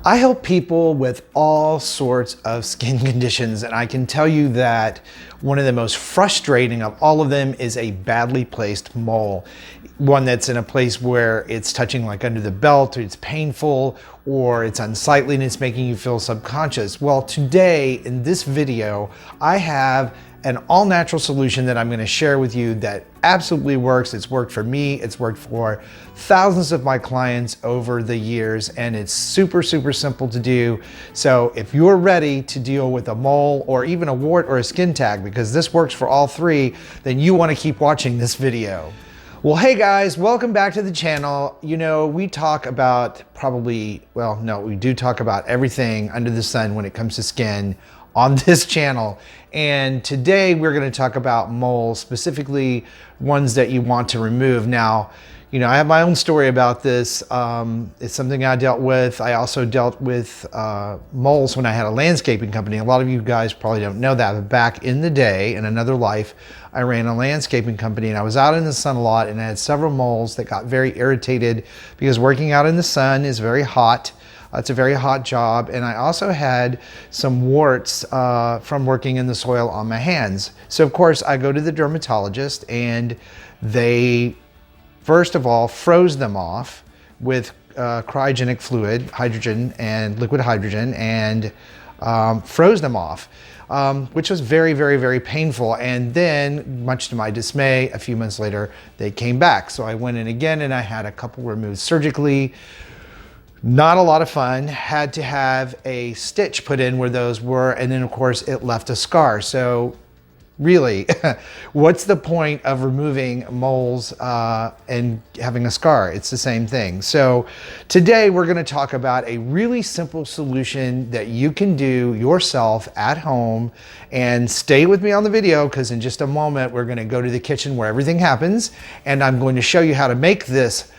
I help people with all sorts of skin conditions, and I can tell you that one of the most frustrating of all of them is a badly placed mole. One that's in a place where it's touching like under the belt, or it's painful, or it's unsightly and it's making you feel subconscious. Well, today in this video, I have an all-natural solution that I'm going to share with you that absolutely works. It's worked for me. It's worked for thousands of my clients over the years, and it's super simple to do. So if you're ready to deal with a mole or even a wart or a skin tag, because this works for all three, then you want to keep watching this video. Well, hey guys, welcome back to the channel. You know, we talk about we do talk about everything under the sun when it comes to skin on this channel. And today we're going to talk about moles, specifically ones that you want to remove. Now, you know, I have my own story about this. It's something I dealt with. I also dealt with moles when I had a landscaping company. A lot of you guys probably don't know that, but back in the day, in another life, I ran a landscaping company and I was out in the sun a lot, and I had several moles that got very irritated because working out in the sun is very hot. It's a very hot job. And I also had some warts from working in the soil on my hands. So of course I go to the dermatologist, and they first of all froze them off with cryogenic fluid, hydrogen and liquid hydrogen, and froze them off, which was very painful. And then, much to my dismay, a few months later, they came back. So I went in again and I had a couple removed surgically. Not a lot of fun. Had to have a stitch put in where those were, and then of course it left a scar. So really, what's the point of removing moles and having a scar? It's the same thing. So today we're going to talk about a really simple solution that you can do yourself at home. And stay with me on the video, because in just a moment we're going to go to the kitchen where everything happens, and I'm going to show you how to make this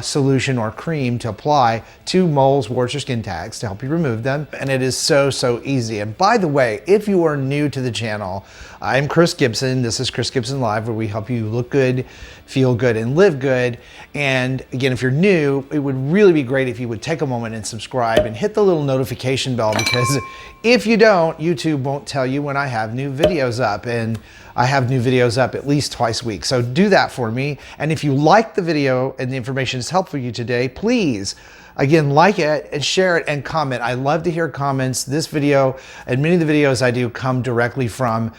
solution or cream to apply to moles, warts, or skin tags to help you remove them. And it is so easy. And by the way, if you are new to the channel, I'm Chris Gibson. This is Chris Gibson Live, where we help you look good, feel good, and live good. And again, if you're new, it would really be great if you would take a moment and subscribe and hit the little notification bell, because if you don't, YouTube won't tell you when I have new videos up. And I have new videos up at least twice a week. So do that for me. And if you like the video and the information is helpful for you today, please, again, like it and share it and comment. I love to hear comments. This video and many of the videos I do come directly from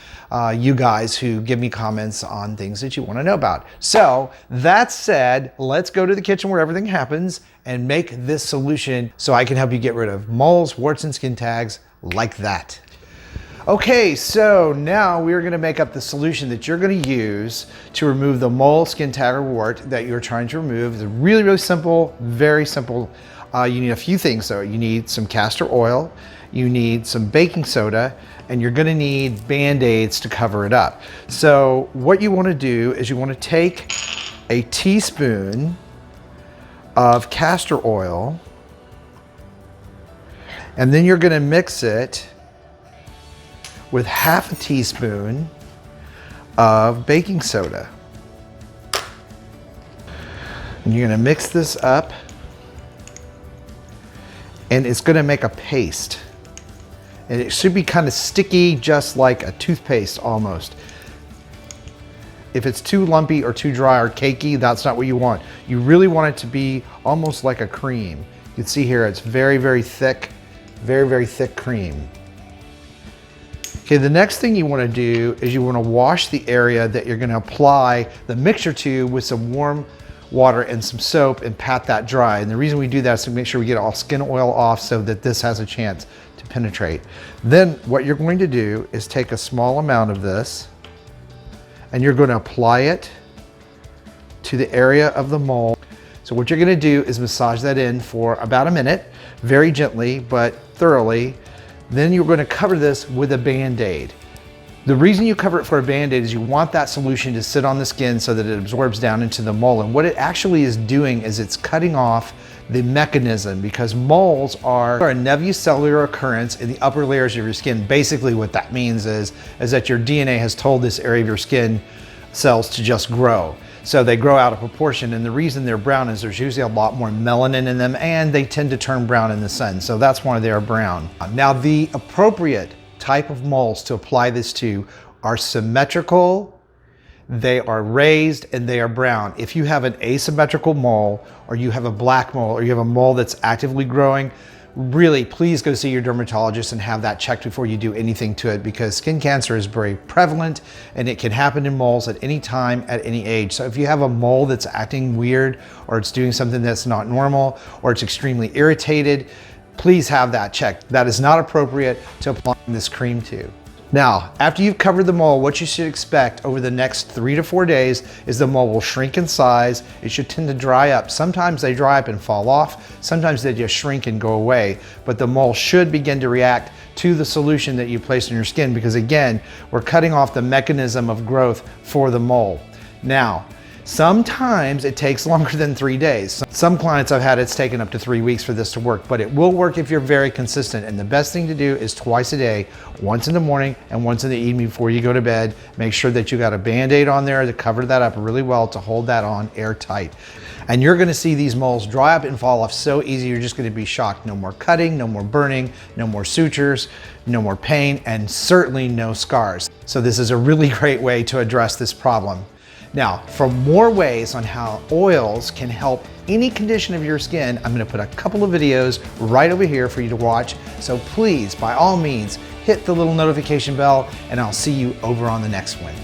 you guys who give me comments on things that you want to know about. So that said, let's go to the kitchen where everything happens and make this solution so I can help you get rid of moles, warts, and skin tags like that. Okay, so now we're going to make up the solution that you're going to use to remove the mole, skin tag, or wart that you're trying to remove. It's really simple, very simple. You need a few things though. You need some castor oil, you need some baking soda, and you're going to need Band-Aids to cover it up. So what you want to do is you want to take a teaspoon of castor oil, and then you're going to mix it with half a teaspoon of baking soda. And you're going to mix this up, and it's going to make a paste. And it should be kind of sticky, just like a toothpaste almost. If it's too lumpy or too dry or cakey, that's not what you want. You really want it to be almost like a cream. You can see here it's very thick, very thick cream. Okay, the next thing you want to do is you want to wash the area that you're going to apply the mixture to with some warm water and some soap, and pat that dry. And the reason we do that is to make sure we get all skin oil off so that this has a chance to penetrate. Then what you're going to do is take a small amount of this, and you're going to apply it to the area of the mole. So what you're going to do is massage that in for about a minute, very gently but thoroughly. Then you're going to cover this with a Band-Aid. The reason you cover it for a Band-Aid is you want that solution to sit on the skin so that it absorbs down into the mole. And what it actually is doing is it's cutting off the mechanism, because moles are a nebulocellular occurrence in the upper layers of your skin. Basically what that means is that your DNA has told this area of your skin cells to just grow. So they grow out of proportion, and the reason they're brown is there's usually a lot more melanin in them, and they tend to turn brown in the sun. So that's why they're brown. Now, the appropriate type of moles to apply this to are symmetrical, they are raised, and they are brown. If you have an asymmetrical mole, or you have a black mole, or you have a mole that's actively growing, really, please go see your dermatologist and have that checked before you do anything to it, because skin cancer is very prevalent and it can happen in moles at any time, at any age. So if you have a mole that's acting weird, or it's doing something that's not normal, or it's extremely irritated, please have that checked. That is not appropriate to apply this cream to. Now, after you've covered the mole, what you should expect over the next 3 to 4 days is the mole will shrink in size. It should tend to dry up. Sometimes they dry up and fall off. Sometimes they just shrink and go away. But the mole should begin to react to the solution that you placed on your skin, because again, we're cutting off the mechanism of growth for the mole. Now, sometimes it takes longer than 3 days. Some clients I've had, it's taken up to 3 weeks for this to work, but it will work if you're very consistent. And the best thing to do is twice a day, once in the morning and once in the evening before you go to bed. Make sure that you got a Band-Aid on there to cover that up really well, to hold that on airtight. And you're gonna see these moles dry up and fall off so easy, you're just gonna be shocked. No more cutting, no more burning, no more sutures, no more pain, and certainly no scars. So this is a really great way to address this problem. Now, for more ways on how oils can help any condition of your skin, I'm gonna put a couple of videos right over here for you to watch. So please, by all means, hit the little notification bell, and I'll see you over on the next one.